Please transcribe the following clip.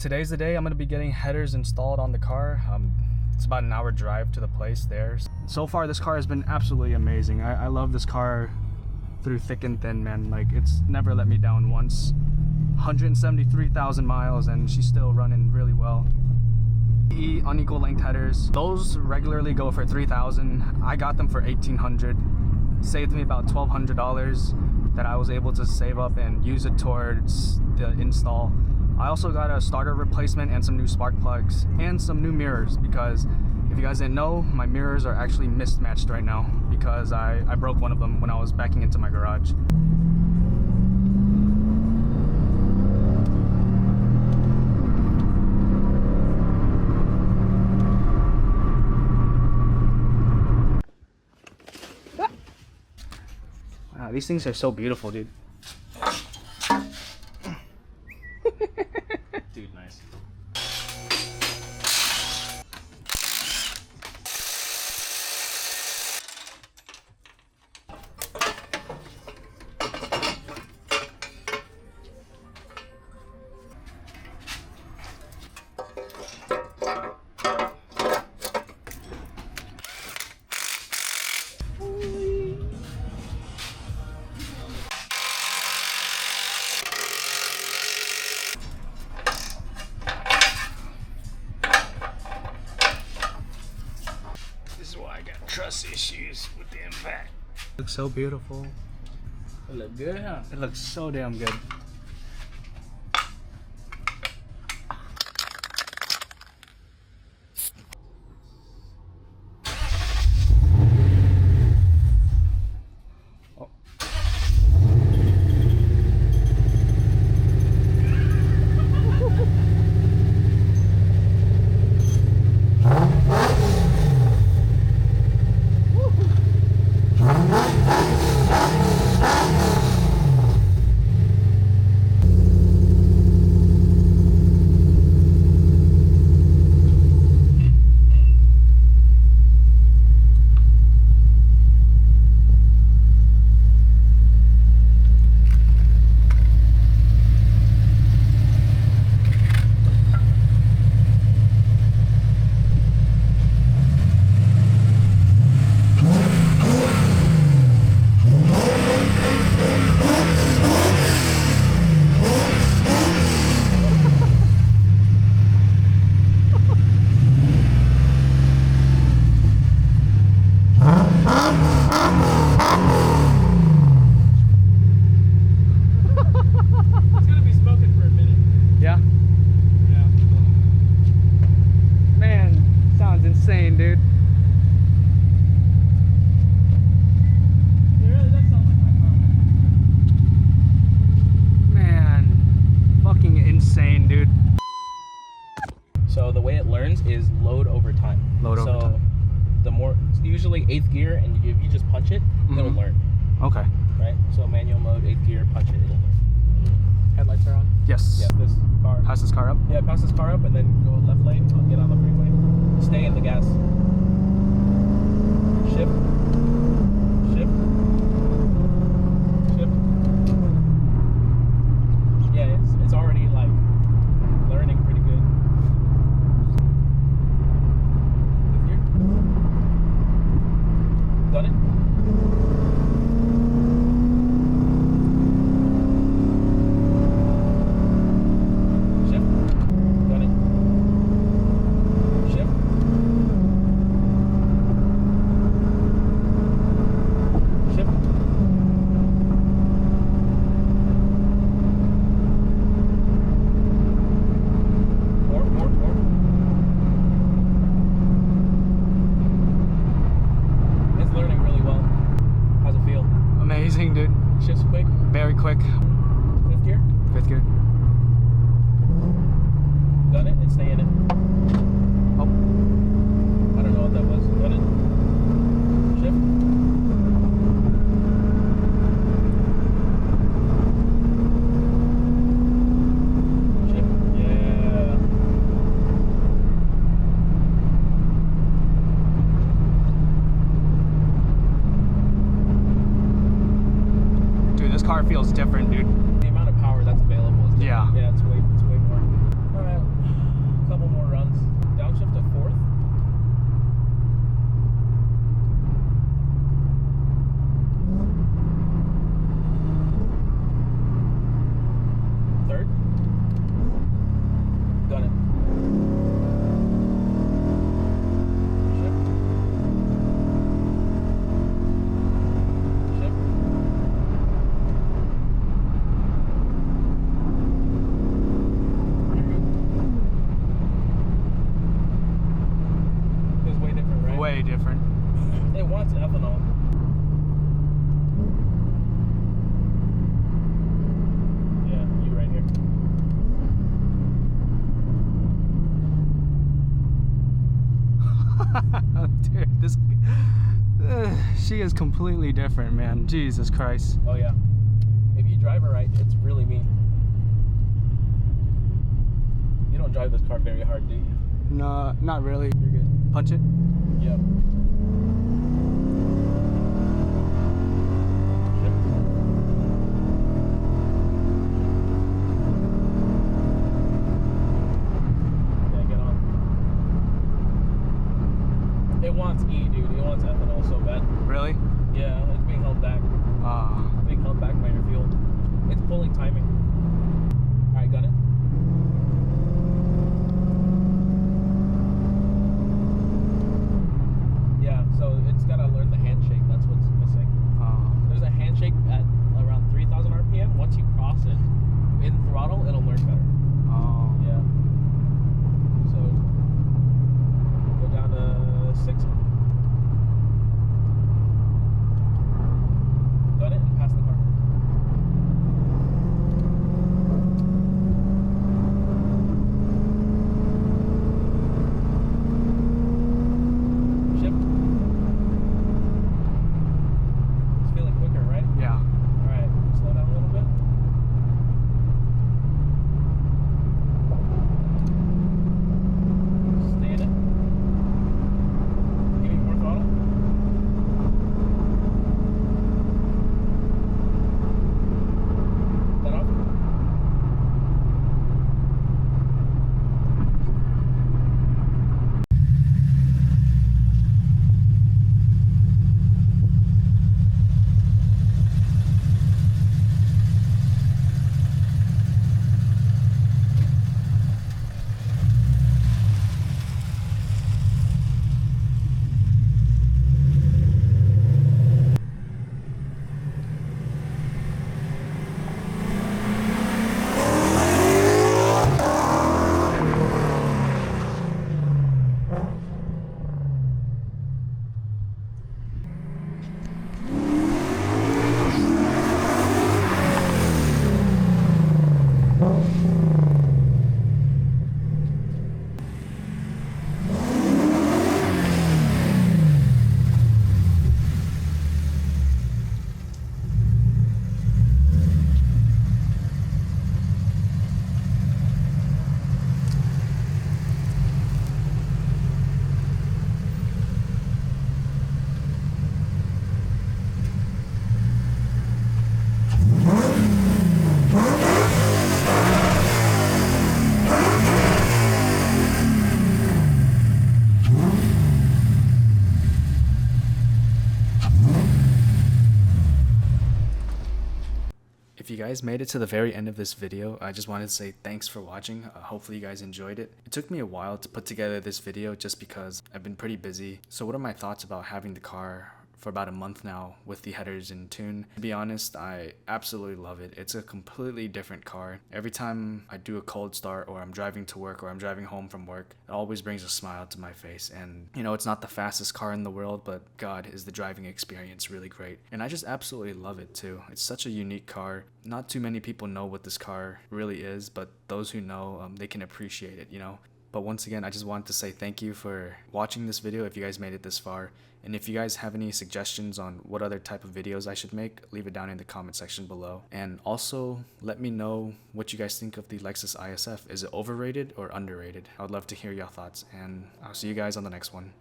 Today's the day I'm going to be getting headers installed on the car. It's about an hour drive to the place there. So far this car has been absolutely amazing. I love this car through thick and thin, man. Like, it's never let me down once. 173,000 miles and she's still running really well. Unequal length headers, those regularly go for $3,000. I got them for $1,800. Saved me about $1,200 that I was able to save up and use it towards the install. I also got a starter replacement and some new spark plugs and some new mirrors, because if you guys didn't know, my mirrors are actually mismatched right now because I broke one of them when I was backing into my garage. Wow, these things are so beautiful, dude. Dude, nice. I got trust issues with the impact. It looks so beautiful. It looks good, huh? It looks so damn good. Insane, dude. It really does sound like my car. Man, fucking insane, dude. So the way it learns is load over time. Load over time. The more, usually 8th gear, and if you just punch it, it'll learn. Okay. Right? So manual mode, 8th gear, punch it, it'll learn. Headlights are on? Yes. Yeah, this car. Pass this car up? Yeah, pass this car up and then go left lane, get on the freeway. Stay in the gas. Shift. Shift. Shift. Yeah, it's already like learning pretty good. 5th gear. Done it? Amazing, dude. Shifts quick. Very quick. 5th gear. 5th gear. Done it and stay in it. Oh. I don't know what that was. Done it. Shift. Shift. Yeah. Dude, this car feels different, dude. The amount of power that's available is different. Yeah. Yeah, it's way more. All right. shift to fourth. Third. Got it. Shift. Shift. You're good. Feels way different, right? Way different. It wants ethanol. Yeah, you right here. Dude, this she is completely different, man. Jesus Christ. Oh yeah. If you drive her right, it's really mean. You don't drive this car very hard, do you? No, not really. You're good. Punch it. Yep. Yeah, get on. It wants E, dude. It wants ethanol so bad. Really? Yeah, it's being held back. Being held back by your fuel. It's pulling timing. Alright, got it. Yeah, so it's gotta learn the handshake. That's what's missing. There's a handshake at around 3,000 RPM. Once you cross it in throttle, it'll learn better. Yeah. So go down to 6. Got it and pass the car. Shift. It's feeling quicker, right? Yeah. Alright, slow down a little bit. Stay in it. Give me more throttle. Let off. If you guys made it to the very end of this video, I just wanted to say thanks for watching. Hopefully you guys enjoyed it. It took me a while to put together this video just because I've been pretty busy. So what are my thoughts about having the car for about a month now with the headers in tune? To be honest, I absolutely love it. It's a completely different car. Every time I do a cold start or I'm driving to work or I'm driving home from work, it always brings a smile to my face. And you know, it's not the fastest car in the world, but God, is the driving experience really great. And I just absolutely love it too. It's such a unique car. Not too many people know what this car really is, but those who know, they can appreciate it, you know? But once again, I just wanted to say thank you for watching this video if you guys made it this far. And if you guys have any suggestions on what other type of videos I should make, leave it down in the comment section below. And also, let me know what you guys think of the Lexus ISF. Is it overrated or underrated? I would love to hear your thoughts, and I'll see you guys on the next one.